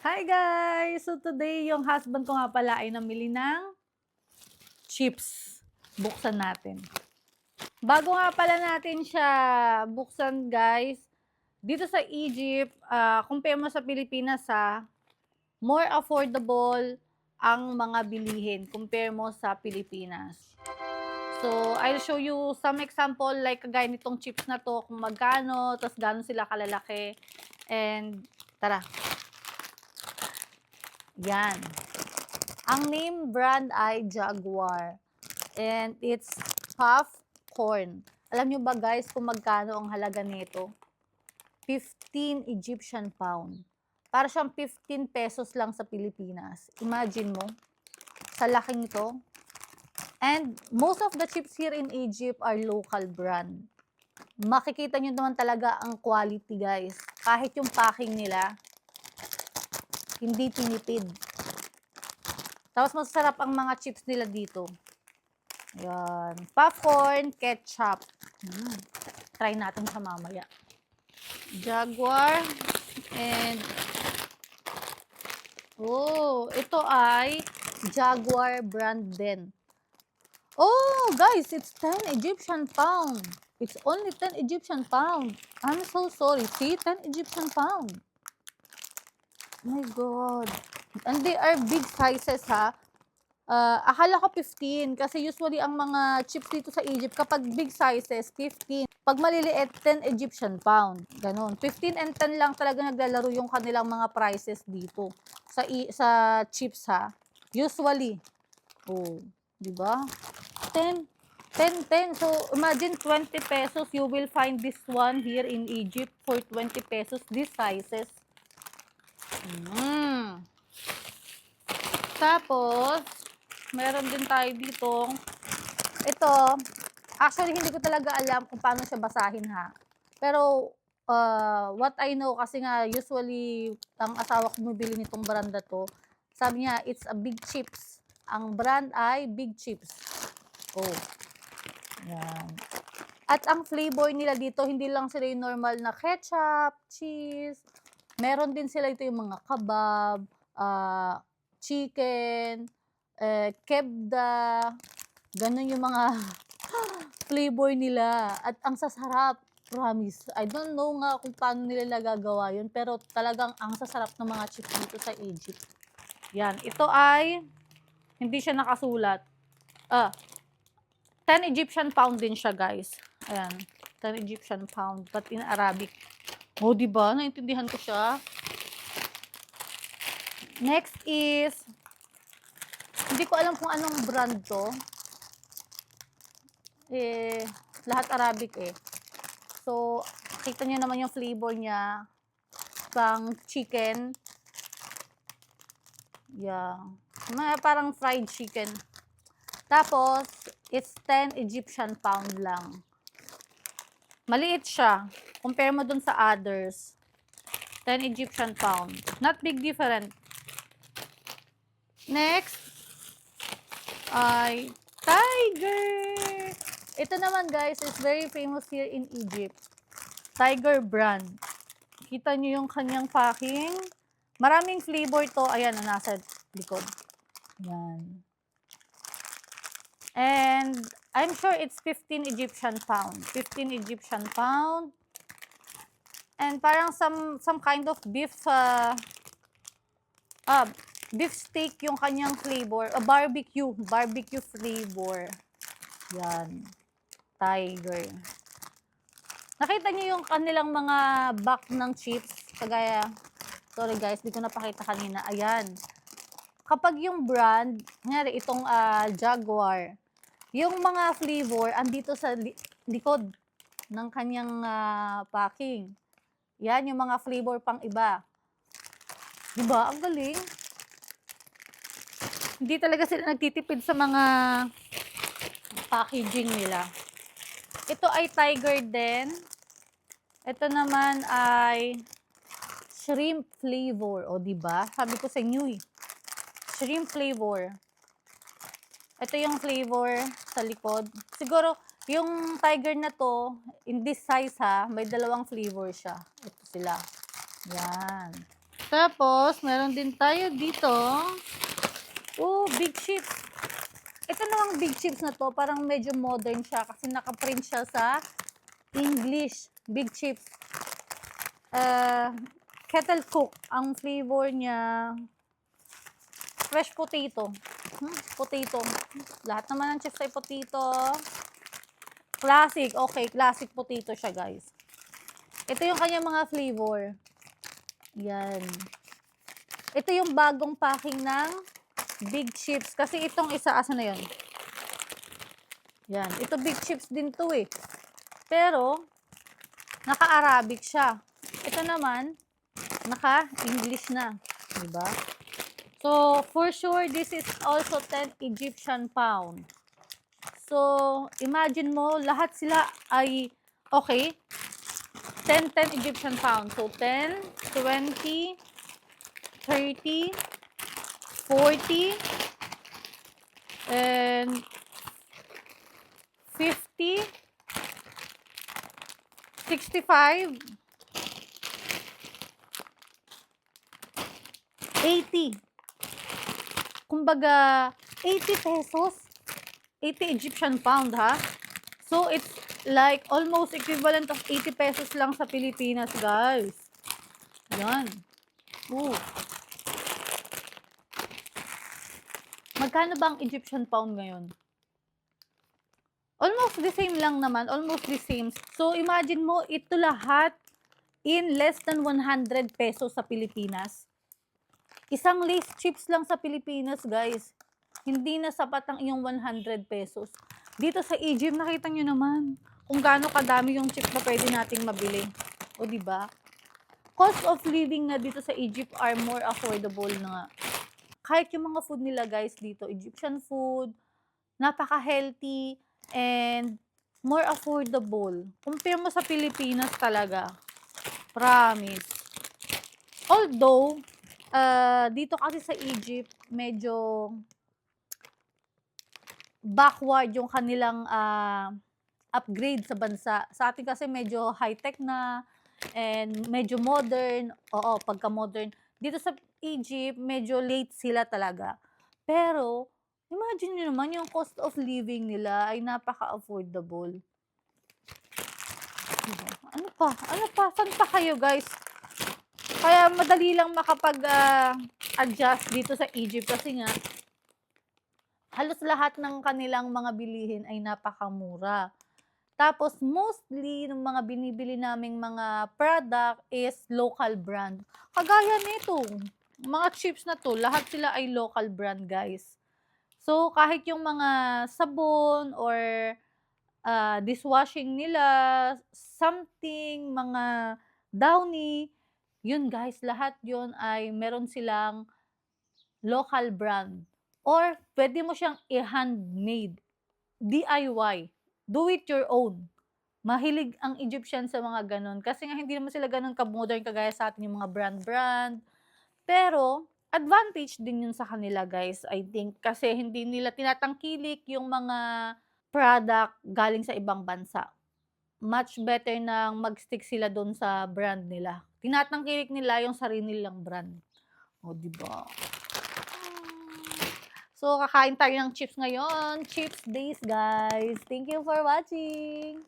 Hi guys! So today, yung husband ko nga pala ay namili ng chips. Buksan natin. Bago nga pala natin siya buksan guys, dito sa Egypt, compare mo sa Pilipinas more affordable ang mga bilihin compare mo sa Pilipinas. So, I'll show you some example like kagaya nitong chips na to, kung magkano, tapos gaano sila kalalaki. And tara, yan. Ang name brand ay Jaguar. And it's puff corn. Alam nyo ba guys kung magkano ang halaga nito? 15 Egyptian pound. Para siyang 15 pesos lang sa Pilipinas. Imagine mo, sa laking ito. And most of the chips here in Egypt are local brand. Makikita nyo naman talaga ang quality guys. Kahit yung packing nila, hindi tinipid. Tapos masarap ang mga chips nila dito. Yan. Popcorn, ketchup. Try natin sa mamaya. Jaguar. And, ito ay Jaguar brand din. Oh, guys, it's 10 Egyptian pound. It's only 10 Egyptian pound. I'm so sorry. See, 10 Egyptian pound. My God. And they are big sizes ha. Akala ko 15 kasi usually ang mga chips dito sa Egypt kapag big sizes 15. Pag maliliit 10 Egyptian pound. Ganon. 15 and 10 lang talaga naglalaro yung kanilang mga prices dito sa chips ha. Usually. Oh, di ba? 10 10, 10. So, imagine 20 pesos, you will find this one here in Egypt for 20 pesos, these sizes. Tapos, meron din tayo dito. Ito, actually hindi ko talaga alam kung paano siya basahin ha. Pero, what I know, kasi nga usually ang asawa ko bumibili nitong brand na to, sabi niya, it's a Big Chips. Ang brand ay Big Chips. Oh, yan. At ang flavor nila dito, hindi lang sila yung normal na ketchup, cheese. Meron din sila ito yung mga kebab, chicken, kebda, ganun yung mga flavor nila. At ang sasarap, promise. I don't know nga kung paano nila nagagawa yun, pero talagang ang sasarap ng mga chips dito sa Egypt. Yan, ito ay, hindi siya nakasulat. 10 Egyptian pound din siya guys. Ayan, 10 Egyptian pound, but in Arabic. Oh, diba? Naintindihan ko siya. Next is, hindi ko alam kung anong brand to. Lahat Arabic eh. So, kita nyo naman yung flavor niya. Pang chicken. Yeah. Parang fried chicken. Tapos, it's 10 Egyptian pound lang. Maliit siya. Compare mo dun sa others. 10 Egyptian pound. Not big different. Next ay Tiger. Ito naman guys is very famous here in Egypt. Tiger brand. Kita nyo yung kanyang packing. Maraming flavor to. Ayan, nasa likod. Yan. And I'm sure it's 15 Egyptian pound. 15 Egyptian pound. And parang some kind of beef beef steak yung kanyang flavor. Barbecue flavor. Yan. Tiger. Nakita niyo yung kanilang mga back ng chips. Kagaya, sorry guys, di ko napakita kanina. Ayan. Kapag yung brand, ngayari itong Jaguar, yung mga flavor andito sa likod ng kanyang packing. Yan, yung mga flavor pang iba. Diba? Ang galing. Hindi talaga sila nagtitipid sa mga packaging nila. Ito ay Tiger din. Ito naman ay shrimp flavor. O, diba? Sabi ko sa inyo eh. Shrimp flavor. Ito yung flavor sa likod. Siguro, yung Tiger na to, in this size ha, may dalawang flavor siya. Ito sila. Yan. Tapos, meron din tayo dito. Oh, big chips. Ito namang big chips na to, parang medyo modern siya kasi nakaprint siya sa English. Big chips. Kettle cook. Ang flavor niya, fresh potato. Potato. Lahat naman ng chips ay potato. Classic. Okay, classic potato siya, guys. Ito yung kanyang mga flavor. Yan. Ito yung bagong packing ng big chips. Kasi itong isa, asa na yun? Yan. Ito big chips din to eh. Pero, naka-Arabic siya. Ito naman, naka-English na. Diba? So, for sure, this is also 10 Egyptian pound. So, imagine mo, lahat sila ay, okay, 10 Egyptian pound. So, 10, 20, 30, 40, and 50, 65, 80. Kumbaga, 80 pesos. 80 Egyptian pound, ha? So, it's like almost equivalent of 80 pesos lang sa Pilipinas, guys. Yan. Ooh. Magkano ba ang Egyptian pound ngayon? Almost the same lang naman. Almost the same. So, imagine mo, ito lahat in less than 100 pesos sa Pilipinas. Isang Lay's chips lang sa Pilipinas, guys. Hindi na sapat ang iyong 100 pesos. Dito sa Egypt, nakita nyo naman kung gaano kadami yung chips na pwede nating mabili. O, diba? Cost of living na dito sa Egypt are more affordable na nga. Kahit yung mga food nila, guys, dito, Egyptian food, napaka-healthy, and more affordable. Compare mo sa Pilipinas talaga. Promise. Although, dito kasi sa Egypt, medyo backward yung kanilang upgrade sa bansa. Sa atin kasi medyo high-tech na and medyo modern. Oo, pagka-modern. Dito sa Egypt, medyo late sila talaga. Pero, imagine nyo naman yung cost of living nila ay napaka-affordable. Ano pa? Ano pa? Saan pa kayo, guys? Kaya madali lang makapag-adjust dito sa Egypt kasi nga, halos lahat ng kanilang mga bilihin ay napakamura. Tapos, mostly, ng mga binibili naming mga product is local brand. Kagaya nito, mga chips na to, lahat sila ay local brand, guys. So, kahit yung mga sabon or dishwashing nila, something, mga downy, yun guys, lahat yun ay meron silang local brand. Or, pwede mo siyang i-handmade, DIY, do it your own. Mahilig ang Egyptian sa mga ganon. Kasi nga hindi naman sila ganon ka-modern kagaya sa atin yung mga brand-brand. Pero, advantage din yun sa kanila, guys, I think. Kasi hindi nila tinatangkilik yung mga product galing sa ibang bansa. Much better nang mag-stick sila doon sa brand nila. Tinatangkilik nila yung sarili nilang brand. O, diba? So, kakain tayo ng chips ngayon. Chips days, guys. Thank you for watching.